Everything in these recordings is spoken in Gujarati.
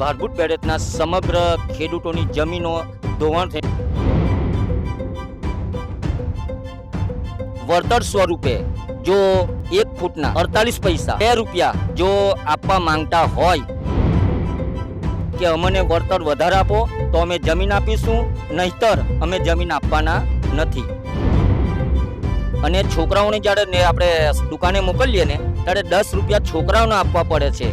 ભારભૂત બેરેટના સમગ્ર ખેડૂતોની જમીનો ધોવાણ થઈ વળતર સ્વરૂપે જો 1 ફૂટના 48 પૈસા 2 રૂપિયા જો આપવા માંગતા હોય કે અમને વળતર વધારે આપો તો અમે જમીન આપીશું, નહીતર અમે જમીન આપવાના નથી. અને છોકરાઓને જ્યારે આપણે દુકાને મોકલીએ ને ત્યારે 10 રૂપિયા છોકરાઓને આપવા પડે છે.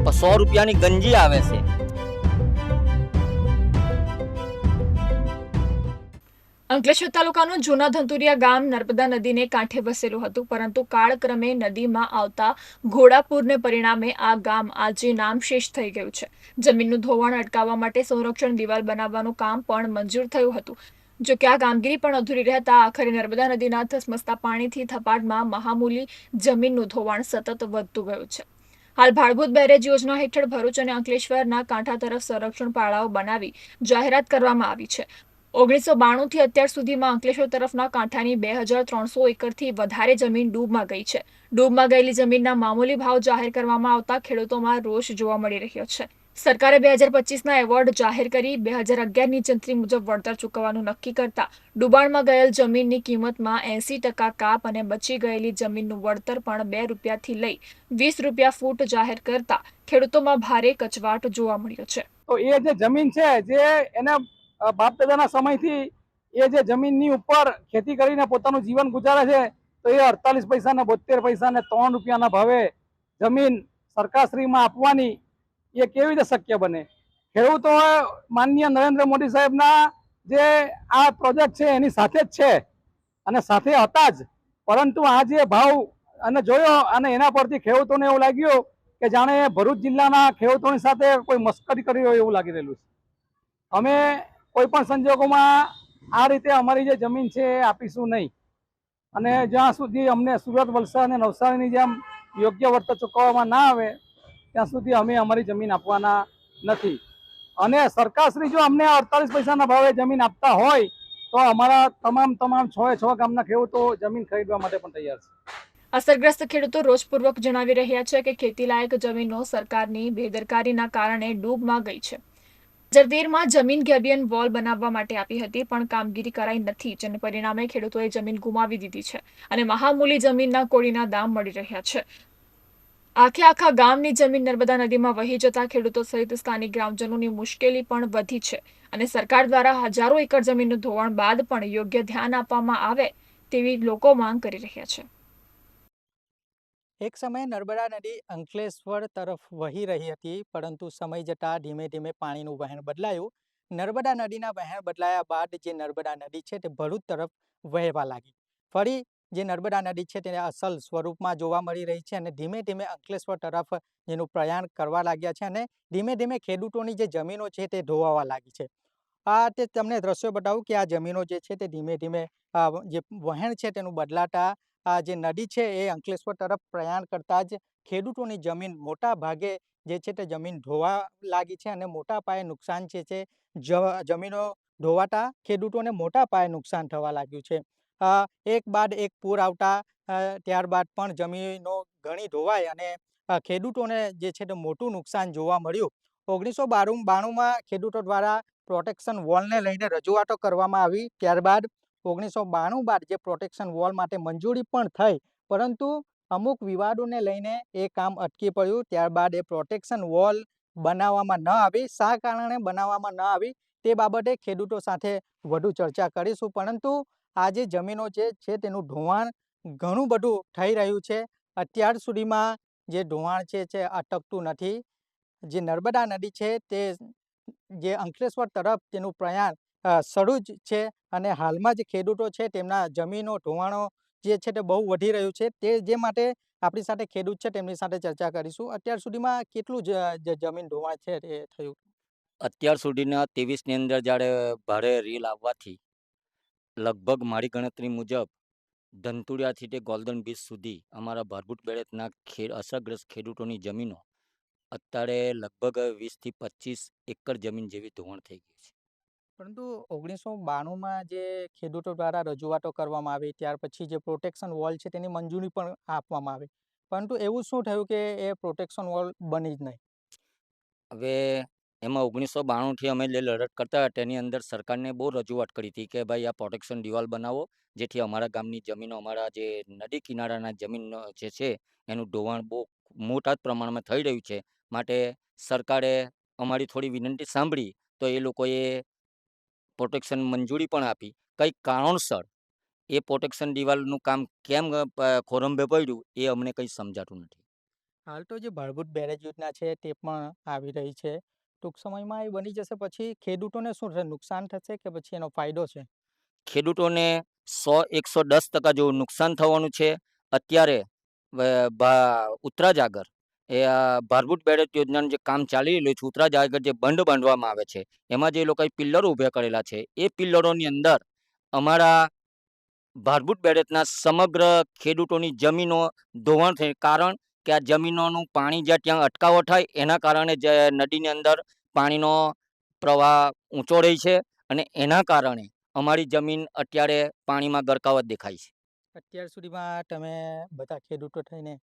100 રૂપિયાની ગંજી આવે છે. અંકલેશ્વર તાલુકાનું જૂના ધંતુરિયા ગામ નર્મદા નદીને કાંઠે વસેલું હતું, પરંતુ કાળક્રમે નદીમાં આવતા ઘોડાપૂરને પરિણામે આ ગામ આજે નામશેષ થઈ ગયું છે. જમીનનું ધોવાણ અટકાવવા માટે સંરક્ષણ દિવાલ બનાવવાનું કામ પણ મંજૂર થયું હતું. જો કે આ કામગીરી પણ અધૂરી રહેતા આખરે નર્મદા નદીના ધસમસતા પાણીથી થપાડમાં મહામૂલી જમીનનું ધોવાણ સતત વધતું ગયું છે. હાલ ભાડભૂત બેરેજ યોજના હેઠળ ભરૂચ અને અંકલેશ્વરના કાંઠા તરફ સંરક્ષણ પાળાઓ બનાવી જાહેરાત કરવામાં આવી છે. 1992 થી અત્યાર સુધીમાં અંકલેશ્વર તરફના કાંઠાની 2300 એકરથી વધારે જમીન ડૂબમાં ગઈ છે. ડૂબમાં ગયેલી જમીનના મામૂલી ભાવ જાહેર કરવામાં આવતા ખેડૂતોમાં રોષ જોવા મળી રહ્યો છે. સરકારે 2025ના એવોર્ડ જાહેર કરી 2011ની જંત્રી મુજબ વળતર ચૂકવવાનું નક્કી કરતા ડૂબાણમાં ગયેલ જમીનની કિંમતમાં 80% કાપ અને બચી ગયેલી જમીનનું વળતર પણ 2 રૂપિયાથી લઈ 20 રૂપિયા ફૂટ જાહેર કરતા ખેડૂતોમાં ભારે કચવાટ જોવા મળ્યો છે. તો એ જે જમીન છે જે એને બાપ દાદાના સમયથી એ જે જમીનની ઉપર ખેતી કરીને પોતાનું જીવન ગુજારે છે, તો એ 48 પૈસા ને 72 પૈસા ને 3 રૂપિયાના ભાવે જમીન સરકારશ્રીમાં આપવાની એ કેવી રીતે શક્ય બને? ખેડૂતો માનનીય નરેન્દ્ર મોદી સાહેબના જે આ પ્રોજેક્ટ છે એની સાથે જ છે અને સાથે હતા જ, પરંતુ આ જે ભાવ અને જોયો અને એના પરથી ખેડૂતોને એવું લાગ્યું કે જાણે ભરૂચ જિલ્લાના ખેડૂતોની સાથે કોઈ મસ્કરી કરી હોય એવું લાગી રહેલું છે. અમે કોઈ પણ સંજોગોમાં આ રીતે અમારી જે જમીન છે એ આપીશું નહીં, અને જ્યાં સુધી અમને સુરત, વલસાડ અને નવસારીની જેમ યોગ્ય વળતર ચૂકવવામાં ના આવે ત્યાં સુધી અમે અમારી જમીન આપવાના નથી. અને સરકારશ્રી જો અમને 48 પૈસાના ભાવે જમીન આપતા હોય તો અમારા તમામ 6 ગામના ખેડૂતો જમીન ખરીદવા માટે પણ તૈયાર છે. અસરગ્રસ્ત ખેડૂતો રોષપૂર્વક જણાવી રહ્યા છે કે ખેતીલાયક જમીનો સરકારની બેદરકારીના કારણે ડૂબમાં ગઈ છે. 2013માં જમીન ગેબિયન વોલ બનાવવા માટે આપી હતી, પણ કામગીરી કરાઈ નથી, જેને પરિણામે ખેડૂતોએ જમીન ગુમાવી દીધી છે અને મહામૂલી જમીનના કોળીના દામ મળી રહ્યા છે. આખા ગામની જમીન નર્મદા નદીમાં વહી જતા ખેડૂતો સહિત સ્થાનિક ગ્રામજનોની મુશ્કેલી પણ વધી છે અને સરકાર દ્વારા હજારો એકર જમીનનું ધોવાણ બાદ પણ યોગ્ય ધ્યાન આપવામાં આવે તેવી લોકો માંગ કરી રહ્યા છે. એક સમયે નર્મદા નદી અંકલેશ્વર તરફ વહી રહી હતી, પરંતુ સમય જતાં ધીમે ધીમે પાણીનું વહેણ બદલાયું. નર્મદા નદીના વહેણ બદલાયા બાદ જે નર્મદા નદી છે તે ભરૂચ તરફ વહેવા લાગી. ફરી જે નર્મદા નદી છે તે અસલ સ્વરૂપમાં જોવા મળી રહી છે અને ધીમે ધીમે અંકલેશ્વર તરફ જેનું પ્રયાણ કરવા લાગ્યા છે અને ધીમે ધીમે ખેડૂતોની જે જમીનો છે તે ધોવાવા લાગી છે. તે તમને દ્રશ્યો બતાવું કે આ જમીનો જે છે તે ધીમે ધીમે જે વહેણ છે તેનું બદલાતા આ જે નદી છે એ અંકલેશ્વર તરફ પ્રયાણ કરતા જ ખેડૂતોની જમીન મોટા ભાગે જે છે તે જમીન ધોવા લાગી છે અને મોટા પાયે નુકસાન છે જમીનો ધોવાતા ખેડૂતોને મોટા પાયે નુકસાન થવા લાગ્યું છે. એક બાદ એક પૂર આવતા ત્યારબાદ પણ જમીનો ઘણી ધોવાઈ અને ખેડૂતોને જે છે તે મોટું નુકસાન જોવા મળ્યું. 1992માં ખેડૂતો દ્વારા પ્રોટેક્શન વોલને લઈને રજૂઆતો કરવામાં આવી. ત્યારબાદ 1992 બાદ જે પ્રોટેક્શન વોલ માટે મંજૂરી પણ થઈ, પરંતુ અમુક વિવાદોને લઈને એ કામ અટકી પડ્યું. ત્યારબાદ એ પ્રોટેક્શન વોલ બનાવવામાં ન આવી. શા કારણે બનાવવામાં ન આવી તે બાબતે ખેડૂતો સાથે વધુ ચર્ચા કરીશું, પરંતુ આ જે જમીનો છે તેનું ધોવાણ ઘણું બધું થઈ રહ્યું છે. અત્યાર સુધીમાં જે ધોવાણ છે અટકતું નથી. જે નર્મદા નદી છે તે જે અંકલેશ્વર તરફ તેનું પ્રયાણ શરૂ જ છે અને હાલમાં જે ખેડૂતો છે તેમના જમીનો ધોવાણો જે છે તે બહુ વધી રહ્યું છે. તે જે માટે આપણી સાથે ખેડૂત છે તેમની સાથે ચર્ચા કરીશું. અત્યાર સુધીમાં કેટલું જમીન ધોવાણ છે તે થયું? અત્યાર સુધીના 23ની અંદર જ્યારે ભારે રીલ આવવાથી લગભગ મારી ગણતરી મુજબ ધનતુરિયાથી તે ગોલ્ડન બીચ સુધી અમારા ભારભૂત બેરેટના અસરગ્રસ્ત ખેડૂતોની જમીનો અત્યારે લગભગ 20થી 25 એકર જમીન જેવી ધોવાણ થઈ ગઈ છે. પરંતુ 1992માં જે ખેડૂતો દ્વારા રજૂઆતો કરવામાં આવી, ત્યાર પછી જે પ્રોટેક્શન વોલ છે તેની મંજૂરી પણ આપવામાં આવી, પરંતુ એવું શું થયું કે એ પ્રોટેક્શન વોલ બની જ નહીં? હવે એમાં 1992થી અમે જે લડત કરતા હતા તેની અંદર સરકારને બહુ રજૂઆત કરી હતી કે ભાઈ આ પ્રોટેક્શન દિવાલ બનાવો, જેથી અમારા ગામની જમીનો, અમારા જે નદી કિનારાના જમીન જે છે એનું ધોવાણ બહુ મોટા જ પ્રમાણમાં થઈ રહ્યું છે. માટે સરકારે અમારી થોડી વિનંતી સાંભળી તો એ લોકોએ પ્રોટેક્શન મંજૂરી પણ આપી. કંઈક કારણસર એ પ્રોટેક્શન દિવાલનું કામ કેમ ખોરંભે પડ્યું એ અમને કંઈ સમજાતું નથી. હાલ તો જે ભાડભૂત બેરેજ યોજના છે તે પણ આવી રહી છે. ટૂંક સમયમાં એ બની જશે પછી ખેડૂતોને શું થશે? નુકસાન થશે કે પછી એનો ફાયદો છે? ખેડૂતોને 100-110% જેવું નુકસાન થવાનું છે. અત્યારે ઉત્તરાજ આગળ એ ભાડભૂત બેરેજ યોજનાનું જે કામ ચાલી રહેલું છે, ઉત્તરાજ આગળ જે બંધ બાંધવામાં આવે છે, એમાં જે લોકોએ પિલ્લરો ઊભા કરેલા છે, એ પિલ્લરોની અંદર અમારા ભાડભૂત બેરેજના સમગ્ર ખેડૂતોની જમીનો ધોવાણ થઈ. કારણ કે આ જમીનોનું પાણી જ્યાં ત્યાં અટકાવો થાય એના કારણે જે નદીની અંદર પાણીનો પ્રવાહ ઊંચો રહે છે અને એના કારણે અમારી જમીન અત્યારે પાણીમાં ગરકાવ જ દેખાય છે. અત્યાર સુધીમાં તમે બધા ખેડૂતો થઈને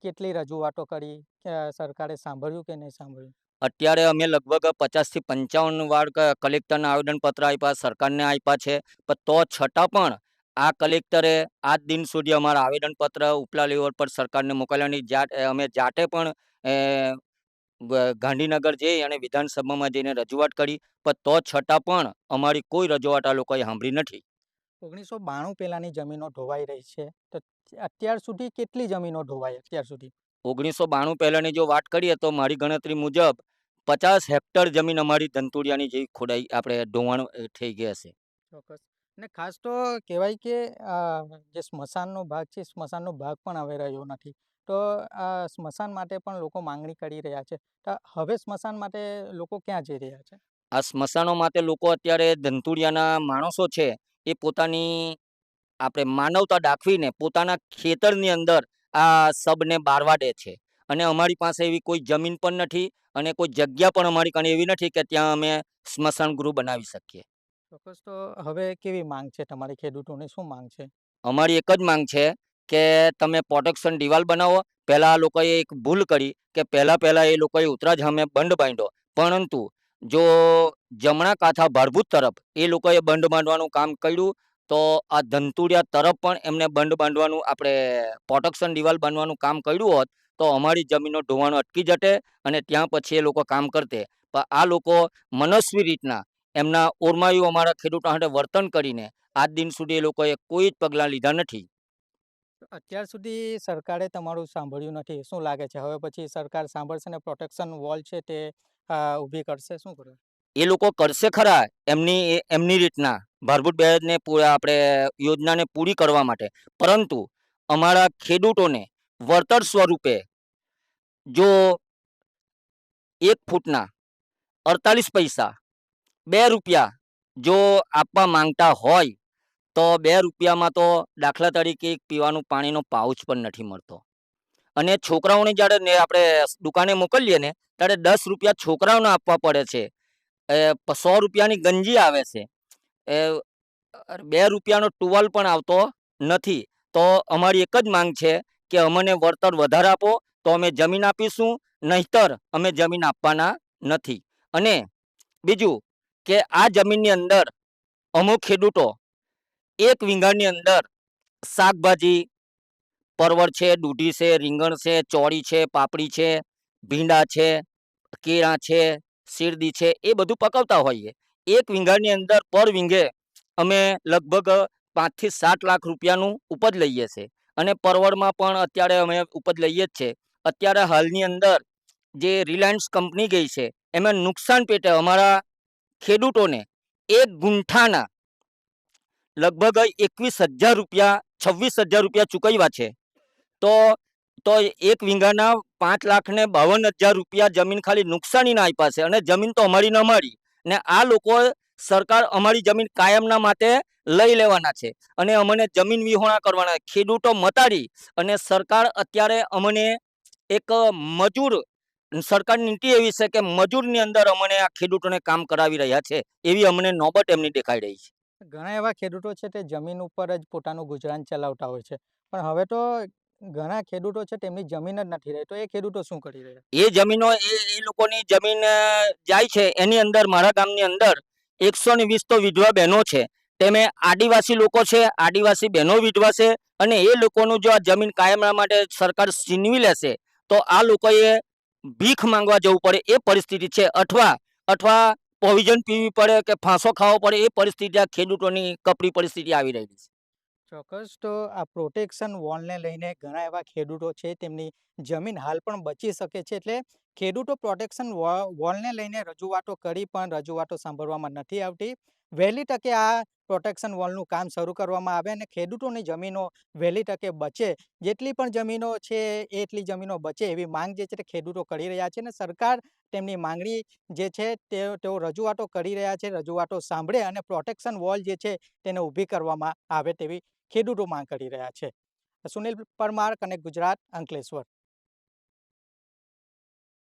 કેટલી રજૂઆતો કરી? કે સરકારે સાંભળ્યું કે નહીં સાંભળ્યું? અત્યારે અમે લગભગ 50 થી 55 વાર કલેક્ટરને આવેદનપત્ર આપ્યા, સરકારને આપ્યા છે, પણ તો છતાં પણ આ કલેક્ટરે આજ દિન સુધી અમારા આવેદનપત્ર ઉપલા લેવલ પર સરકારને મોકલ્યા નહીં. અમે જાતે પણ ગાંધીનગર જઈ અને વિધાનસભામાં જઈને રજૂઆત કરી, પણ તો છતાં પણ અમારી કોઈ રજૂઆત આ લોકોએ સાંભળી નથી. 1992 પહેલાંની જમીનો ધોવાઈ રહી છે, તો અત્યાર સુધી કેટલી જમીનો ધોવાઈ અત્યાર સુધી? 1992 પહેલાંની જો વાત કરીએ તો મારી ગણતરી મુજબ 50 હેક્ટર જમીન અમારી ધંતુરિયાની જેવી ખોદાઈ આપણે ધોવાણ થઈ ગઈ હશે. ચોક્કસ. અને ખાસ તો કહેવાય કે જે સ્મશાનનો ભાગ છે, સ્મશાનનો ભાગ પણ હવે રહ્યો નથી. તો આ સ્મશાન માટે પણ લોકો માંગણી કરી રહ્યા છે. તો હવે સ્મશાન માટે લોકો ક્યાં જઈ રહ્યા છે? આ સ્મશાનો માટે લોકો અત્યારે ધંતુરિયાના માણસો છે એ પોતાની આપણે માનવતા દાખવીને પોતાના ખેતરની અંદર આ શબને બારવા દે છે. અને અમારી પાસે એવી કોઈ જમીન પણ નથી અને કોઈ જગ્યા પણ અમારી કને એવી નથી કે ત્યાં અમે સ્મશાન ગૃહ બનાવી શકીએ. ચોક્કસ. તો હવે કેવી માંગ છે તમારી? ખેડૂતોની શું માંગ છે? અમારી એક જ માંગ છે કે તમે પ્રોટેક્શન દિવાલ બનાવો. પહેલાં આ લોકોએ એક ભૂલ કરી કે પહેલાં એ લોકોએ ઉત્તરાજ સામે બંધ બાંધ્યો, પરંતુ જો જમણા કાંઠા ભાડભૂત તરફ એ લોકોએ બંધ બાંધવાનું કામ કર્યું તો આ ધંતુરિયા તરફ પણ એમને બંધ બાંધવાનું આપણે પ્રોટેક્શન દિવાલ બાંધવાનું કામ કર્યું હોત તો અમારી જમીનનો ધોવાણ અટકી જતે અને ત્યાં પછી એ લોકો કામ કરતે. પણ આ લોકો મનસ્વી રીતના એમના ઓરમાયું અમારા ખેડૂતો સાથે વર્તન કરીને આજ દિન સુધી એ લોકોએ કોઈ જ પગલાં લીધા નથી. તો અત્યાર સુધી સરકારે તમારું સાંભળ્યું નથી. શું લાગે છે હવે પછી સરકાર સાંભળશે ને પ્રોટેક્શન વોલ છે તે ઊભી કરશે? શું કરે? એ લોકો કરશે ખરા એમની રીતના ભાડભૂત બેરેજને આપણે યોજનાને પૂરી કરવા માટે, પરંતુ અમારા ખેડૂતોને વળતર સ્વરૂપે જો 1 ફૂટના 48 પૈસા, 2 રૂપિયા જો આપવા માંગતા હોય તો 2 રૂપિયામાં તો દાખલા તરીકે એક પીવાનું પાણીનો પાઉચ પણ નથી મળતો. અને છોકરાઓને જ્યારે આપણે દુકાને મોકલીએ ને ત્યારે 10 રૂપિયા છોકરાઓને આપવા પડે છે. 100 રૂપિયાની ગંજી આવે છે. 2 રૂપિયાનો ટુવાલ પણ આવતો નથી. તો અમારી એક જ માંગ છે કે અમને વળતર વધારે આપો તો અમે જમીન આપીશું, નહીંતર અમે જમીન આપવાના નથી. અને બીજું કે આ જમીનની અંદર અમુક ખેડૂતો 1 વીઘાની અંદર શાકભાજી, પરવળ છે, દૂધી છે, રીંગણ છે, ચોળી છે, પાપડી છે, ભીંડા છે, કેળા છે, શેરડી છે, એ બધું પકવતા હોઈએ. 1 વીઘાની અંદર પર વીઘે અમે લગભગ 5 થી 7 લાખ રૂપિયાનું ઉપજ લઈએ છીએ. અને પરવળમાં પણ અત્યારે અમે ઉપજ લઈએ જ છે. અત્યારે હાલની અંદર જે રિલાયન્સ કંપની ગઈ છે એમાં નુકસાન પેટે અમારા ખેડૂતોને 1 ગુંઠાના લગભગ 21,000 રૂપિયા, 26,000 રૂપિયા ચૂકવ્યા છે. તો 1 વીઘાના 5,52,000 રૂપિયા જમીન ખાલી નુકસાનીના આપ્યા છે અને જમીન તો અમારી ન મળી. ને આ લોકો સરકાર અમારી જમીન કાયમના માટે લઈ લેવાના છે અને અમને જમીન વિહોણા કરવાના. ખેડૂતો મતાડી અને સરકાર અત્યારે અમને એક મજૂર, સરકારની નીતિ એવી છે કે મજૂરની અંદર અમને આ ખેડૂતોને કામ કરાવી રહ્યા છે, એવી અમને નોબત એમની દેખાઈ રહી છે. ઘણા એવા ખેડૂતો છે તે જમીન ઉપર જ પોતાનું ગુજરાન ચલાવતા હોય છે. પણ હવે તો ઘણા ખેડૂતો છે તેમની જમીન જ નથી રહી, તો એ ખેડૂતો શું કરી રહ્યા? એ જમીનો એ લોકોની જમીન જાય છે. એની અંદર મારા ગામની અંદર 120 તો વિધવા બહેનો છે. તેમે આદિવાસી લોકો છે, આદિવાસી બહેનો વિધવા છે, અને એ લોકોનું જો આ જમીન કાયમના માટે સરકાર છીનવી લેશે તો આ લોકોએ ભીખ માંગવા જવું પડે એ પરિસ્થિતિ છે, અથવા પોઈઝન પીવી પડે કે ફાંસો ખાવો પડે એ પરિસ્થિતિ આ ખેડૂતોની કપરી પરિસ્થિતિ આવી રહી છે. ચોક્કસ. તો આ પ્રોટેક્શન વોલને લઈને ઘણા એવા ખેડૂતો છે તેમની જમીન હાલ પણ બચી શકે છે, એટલે ખેડૂતો પ્રોટેક્શન વોલને લઈને રજૂઆતો કરી પણ રજૂઆતો સાંભળવામાં નથી આવતી. વહેલી તકે આ પ્રોટેક્શન વોલનું કામ શરૂ કરવામાં આવે અને ખેડૂતોની જમીનો વહેલી તકે બચે, જેટલી પણ જમીનો છે એટલી જમીનો બચે એવી માંગ જે છે તે ખેડૂતો કરી રહ્યા છે, અને સરકાર તેમની માંગણી જે છે તેઓ રજૂઆતો કરી રહ્યા છે, રજૂઆતો સાંભળે અને પ્રોટેક્શન વોલ જે છે તેને ઊભી કરવામાં આવે તેવી ખેડૂતો માંગ કરી રહ્યા છે. સુનિલ પરમાર, કનેક્ટ ગુજરાત, અંકલેશ્વર.